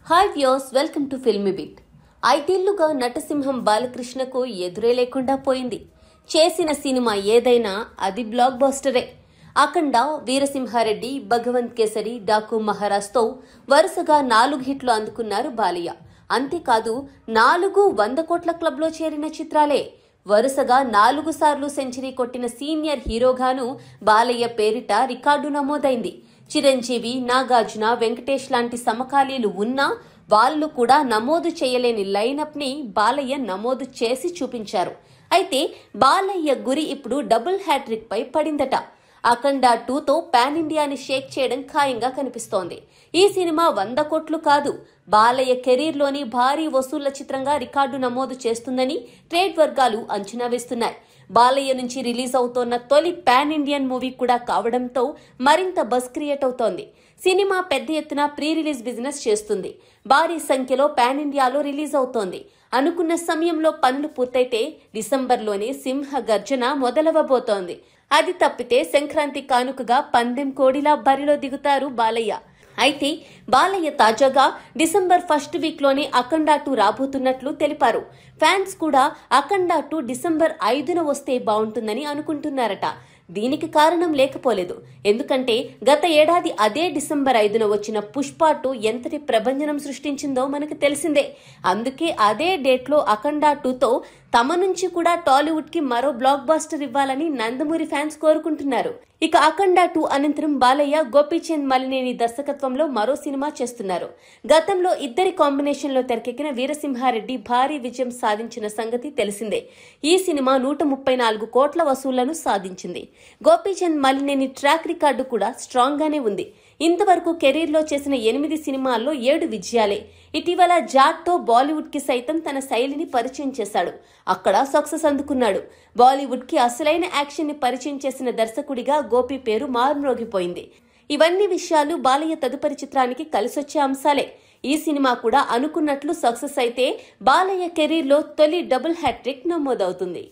Hi viewers, welcome to filmy beat. 5 ఏళ్లుగా నటసింహం బాలకృష్ణకు ఎదురే లేకుండా పోయింది. చేసిన సినిమా ఏదైనా అది బ్లాక్ బస్టరే. అఖండ, వీరసింహారెడ్డి, భగవంత్ కేసరి, డాకు మహారాజ్తో వరుసగా 4 హిట్లు అందుకున్నారు బాలయ్య. అంతేకాదు 4 100 కోట్ల క్లబ్లో చేరిన చిత్రాలే. వరుసగా 4 సార్లు సెంచరీ కొట్టిన సీనియర్ హీరోగాను బాలయ్య పేరిట రికార్డు నమోదైంది. చిరంజీవి, నాగార్జున, వెంకటేష్ లాంటి సమకాలీలు ఉన్నా వాళ్లు కూడా నమోదు చేయలేని లైనప్ ని బాలయ్య నమోదు చేసి చూపించారు. అయితే బాలయ్య గురి ఇప్పుడు డబుల్ హ్యాట్రిక్ పై పడిందట. అఖండ 2తో పాన్ ఇండియాని షేక్ చేయడం ఖాయంగా కనిపిస్తోంది. ఈ సినిమా 100 కోట్లు కాదు, బాలయ్య కెరీర్లోని భారీ వసూళ్ల చిత్రంగా రికార్డు నమోదు చేస్తుందని ట్రేడ్ వర్గాలు అంచనా వేస్తున్నాయి. బాలయ్య నుంచి రిలీజ్ అవుతోన్న తొలి పాన్ ఇండియన్ మూవీ కూడా కావడంతో మరింత బజ్ క్రియేట్ అవుతోంది. సినిమా పెద్ద ఎత్తున ప్రీ రిలీజ్ బిజినెస్ చేస్తుంది. భారీ సంఖ్యలో పాన్ ఇండియాలో రిలీజ్ అవుతోంది. అనుకున్న సమయంలో పనులు పూర్తయితే డిసెంబర్లోనే సింహ గర్జన మొదలవబోతోంది. అది తప్పితే సంక్రాంతి కానుకగా పందెం కోడిలా బరిలో దిగుతారు బాలయ్య. అయితే బాలయ్య తాజాగా డిసెంబర్ 1st వీక్లోనే అఖండ 2 రాబోతున్నట్లు తెలిపారు. ఫ్యాన్స్ కూడా అఖండ 2 డిసెంబర్ 5న వస్తే బాగుంటుందని అనుకుంటున్నారట. దీనికి కారణం లేకపోలేదు. ఎందుకంటే గత ఏడాది అదే డిసెంబర్ 5న వచ్చిన పుష్ప 2 ఎంతటి ప్రభంజనం సృష్టించిందో మనకు తెలిసిందే. అందుకే అదే డేట్లో అఖండ 2తో తమ నుంచి కూడా టాలీవుడ్ కి మరో బ్లాక్ బాస్టర్ ఇవ్వాలని నందమూరి ఫ్యాన్స్ కోరుకుంటున్నారు. ఇక అఖండ 2 అనంతరం బాలయ్య గోపీచంద్ మలినేని దర్శకత్వంలో మరో సినిమా చేస్తున్నారు. గతంలో ఇద్దరి కాంబినేషన్ లో తెరకెక్కిన వీరసింహారెడ్డి భారీ విజయం సాధించిన సంగతి తెలిసిందే. ఈ సినిమా 134 కోట్ల వసూళ్లను సాధించింది. గోపీచంద్ మలినేని ట్రాక్ రికార్డు కూడా స్ట్రాంగ్ గానే ఉంది. ఇంతవరకు కెరీర్ లో చేసిన 8 సినిమాల్లో 7 విజయాలే. ఇటీవల జాట్తో బాలీవుడ్ కి సైతం తన శైలిని పరిచయం చేశాడు. అక్కడ సక్సెస్ అందుకున్నాడు. బాలీవుడ్ కి అసలైన యాక్షన్ ని పరిచయం చేసిన దర్శకుడిగా గోపి పేరు మారుమ్రోగిపోయింది. ఇవన్నీ విషయాలు బాలయ్య తదుపరి చిత్రానికి కలిసొచ్చే అంశాలే. ఈ సినిమా కూడా అనుకున్నట్లు సక్సెస్ అయితే బాలయ్య కెరీర్ లో తొలి డబుల్ హ్యాట్రిక్ నమోదవుతుంది.